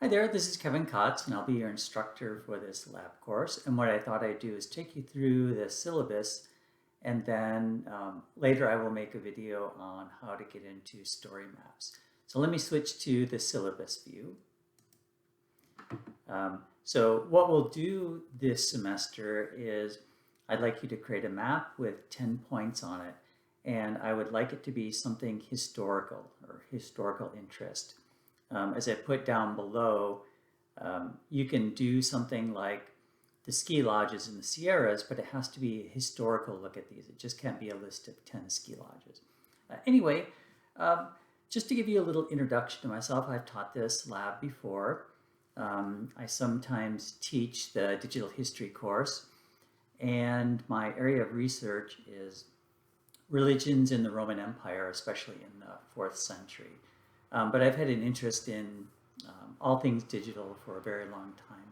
Hi there, this is Kevin Kotz, and I'll be your instructor for this lab course. And what I thought I'd do is take you through the syllabus, and then later I will make a video on how to get into story maps. So let me switch to the syllabus view. So what we'll do this semester is I'd like you to create a map with 10 points on it, and I would like it to be something historical or historical interest. As I put down below, you can do something like the ski lodges in the Sierras, but it has to be a historical look at these. It just can't be a list of 10 ski lodges. Anyway, just to give you a little introduction to myself, I've taught this lab before. I sometimes teach the digital history course, and my area of research is religions in the Roman Empire, especially in the 4th century. But I've had an interest in all things digital for a very long time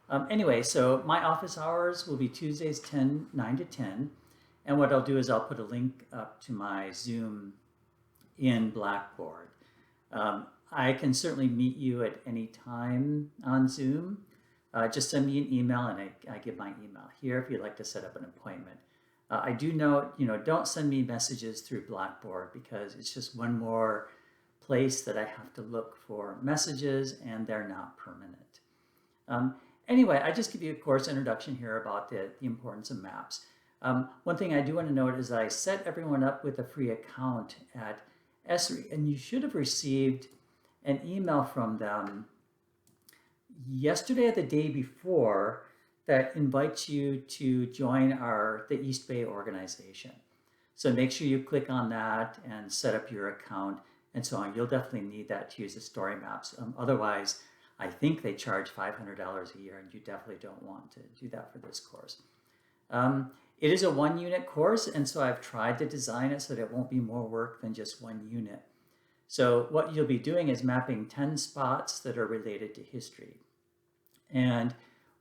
now. Anyway, so my office hours will be Tuesdays 9 to 10. And what I'll do is I'll put a link up to my Zoom in Blackboard. I can certainly meet you at any time on Zoom. Just send me an email, and I give my email here if you'd like to set up an appointment. I do note, don't send me messages through Blackboard because it's just one more place that I have to look for messages, and they're not permanent. Anyway, I just give you a course introduction here about the importance of maps. One thing I do want to note is that I set everyone up with a free account at Esri, and you should have received an email from them yesterday or the day before that invites you to join the East Bay organization. So make sure you click on that and set up your account and so on. You'll definitely need that to use the story maps. Otherwise, I think they charge $500 a year, and you definitely don't want to do that for this course. It is a 1-unit course, and so I've tried to design it so that it won't be more work than just 1 unit. So what you'll be doing is mapping 10 spots that are related to history. And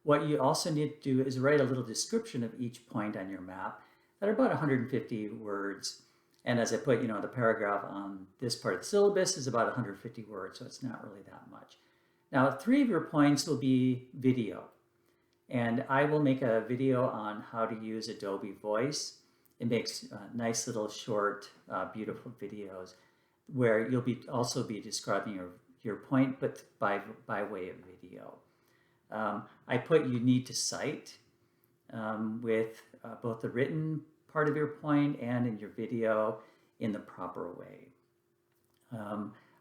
what you also need to do is write a little description of each point on your map that are about 150 words. And as I put, the paragraph on this part of the syllabus is about 150 words, so it's not really that much. Now, 3 of your points will be video. And I will make a video on how to use Adobe Voice. It makes nice little short, beautiful videos where you'll also be describing your point, but by way of video. I put you need to cite with both the written part of your point and in your video in the proper way.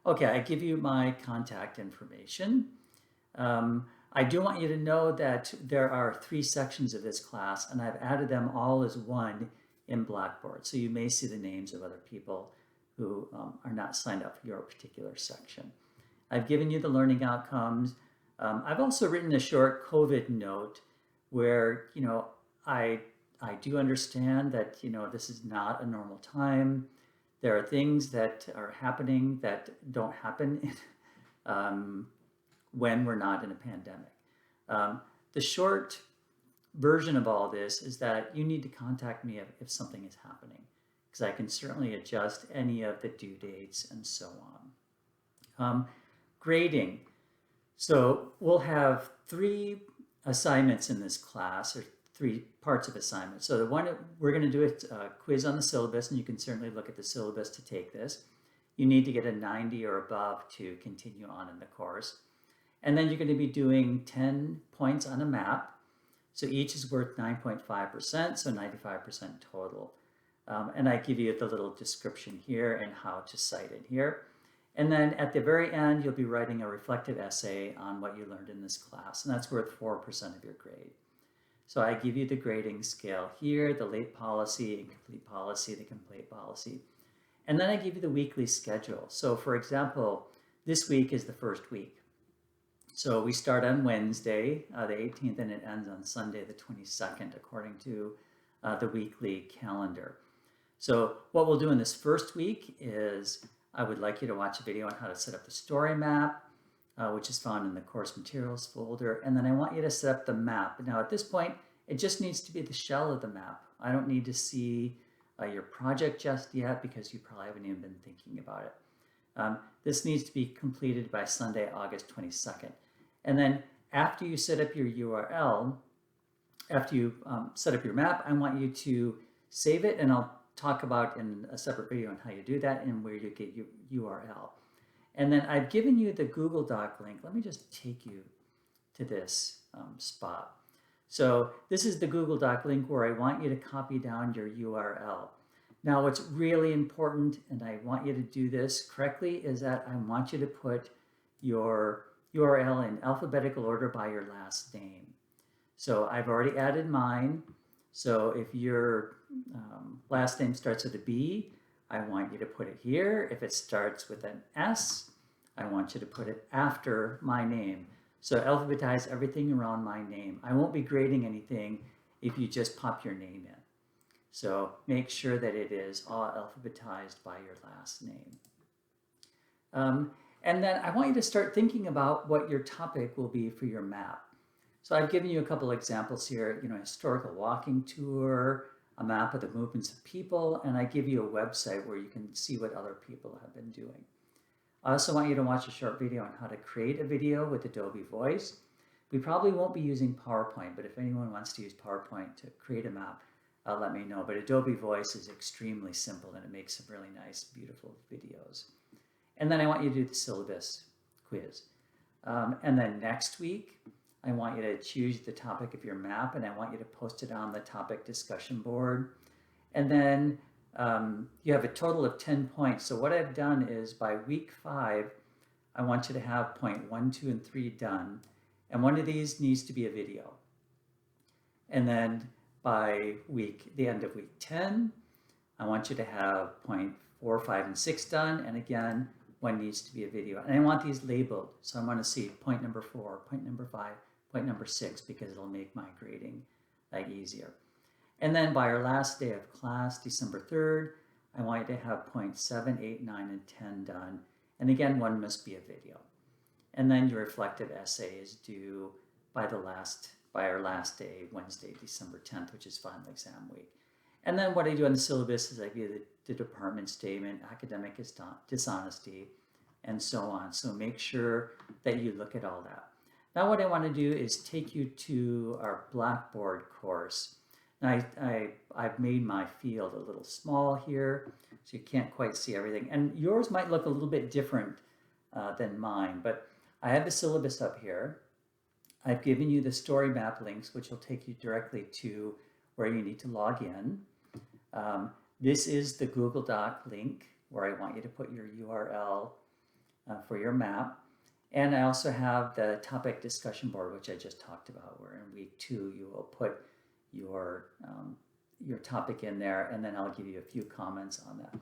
Okay, I give you my contact information. I do want you to know that there are 3 sections of this class, and I've added them all as one in Blackboard. So you may see the names of other people who are not signed up for your particular section. I've given you the learning outcomes. I've also written a short COVID note where, I do understand that, this is not a normal time. There are things that are happening that don't happen when we're not in a pandemic. The short version of all this is that you need to contact me if something is happening, because I can certainly adjust any of the due dates and so on. Grading. So we'll have 3 assignments in this class, or 3 parts of assignments. So the one we're going to do is a quiz on the syllabus, and you can certainly look at the syllabus to take this. You need to get a 90 or above to continue on in the course. And then you're going to be doing 10 points on a map. So each is worth 9.5%, so 95% total. And I give you the little description here and how to cite it here. And then at the very end, you'll be writing a reflective essay on what you learned in this class, and that's worth 4% of your grade. So I give you the grading scale here, the late policy, incomplete policy, the complete policy. And then I give you the weekly schedule. So for example, this week is the first week. So we start on Wednesday, the 18th, and it ends on Sunday, the 22nd, according to the weekly calendar. So what we'll do in this first week is I would like you to watch a video on how to set up the story map, which is found in the course materials folder. And then I want you to set up the map. Now at this point, it just needs to be the shell of the map. I don't need to see your project just yet because you probably haven't even been thinking about it. This needs to be completed by Sunday, August 22nd. And then after you set up your URL, after you set up your map, I want you to save it, and I'll talk about in a separate video on how you do that and where you get your URL. And then I've given you the Google Doc link. Let me just take you to this spot. So this is the Google Doc link where I want you to copy down your URL. Now what's really important, and I want you to do this correctly, is that I want you to put your URL in alphabetical order by your last name. So I've already added mine. So if your last name starts with a B, I want you to put it here. If it starts with an S, I want you to put it after my name. So alphabetize everything around my name. I won't be grading anything if you just pop your name in. So make sure that it is all alphabetized by your last name. And then I want you to start thinking about what your topic will be for your map. So I've given you a couple examples here, historical walking tour, a map of the movements of people, and I give you a website where you can see what other people have been doing. I also want you to watch a short video on how to create a video with Adobe Voice. We probably won't be using PowerPoint, but if anyone wants to use PowerPoint to create a map, let me know. But Adobe Voice is extremely simple and it makes some really nice, beautiful videos. And then I want you to do the syllabus quiz. And then next week, I want you to choose the topic of your map and I want you to post it on the topic discussion board. And then you have a total of 10 points. So what I've done is by week 5, I want you to have point 1, 2, and 3 done. And one of these needs to be a video. And then by the end of week 10, I want you to have point 4, 5, and 6 done. And again, one needs to be a video. And I want these labeled. So I want to see point number 4, point number 5, point number 6, because it'll make my grading easier. And then by our last day of class, December 3rd, I want you to have points 7, 8, 9, and 10 done. And again, one must be a video. And then your reflective essay is due by our last day, Wednesday, December 10th, which is final exam week. And then what I do on the syllabus is I give the department statement, academic dishonesty, and so on. So make sure that you look at all that. Now what I want to do is take you to our Blackboard course. Now I've made my field a little small here, so you can't quite see everything. And yours might look a little bit different than mine, but I have the syllabus up here. I've given you the story map links, which will take you directly to where you need to log in. This is the Google Doc link where I want you to put your URL for your map. And I also have the topic discussion board, which I just talked about, where in week 2 you will put your topic in there, and then I'll give you a few comments on that.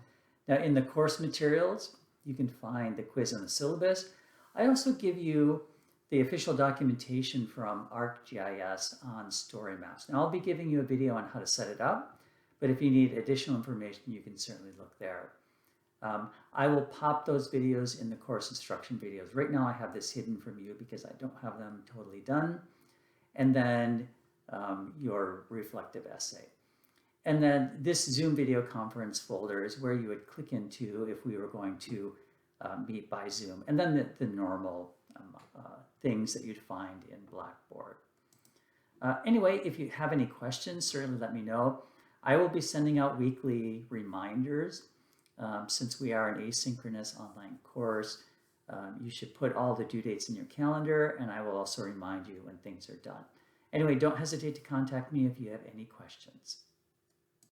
Now in the course materials, you can find the quiz and the syllabus. I also give you the official documentation from ArcGIS on story maps. Now I'll be giving you a video on how to set it up, but if you need additional information, you can certainly look there. I will pop those videos in the course instruction videos. Right now I have this hidden from you because I don't have them totally done. And then your reflective essay. And then this Zoom video conference folder is where you would click into if we were going to meet by Zoom. And then the normal things that you'd find in Blackboard. Anyway, if you have any questions, certainly let me know. I will be sending out weekly reminders. Since we are an asynchronous online course, you should put all the due dates in your calendar, and I will also remind you when things are done. Anyway, don't hesitate to contact me if you have any questions.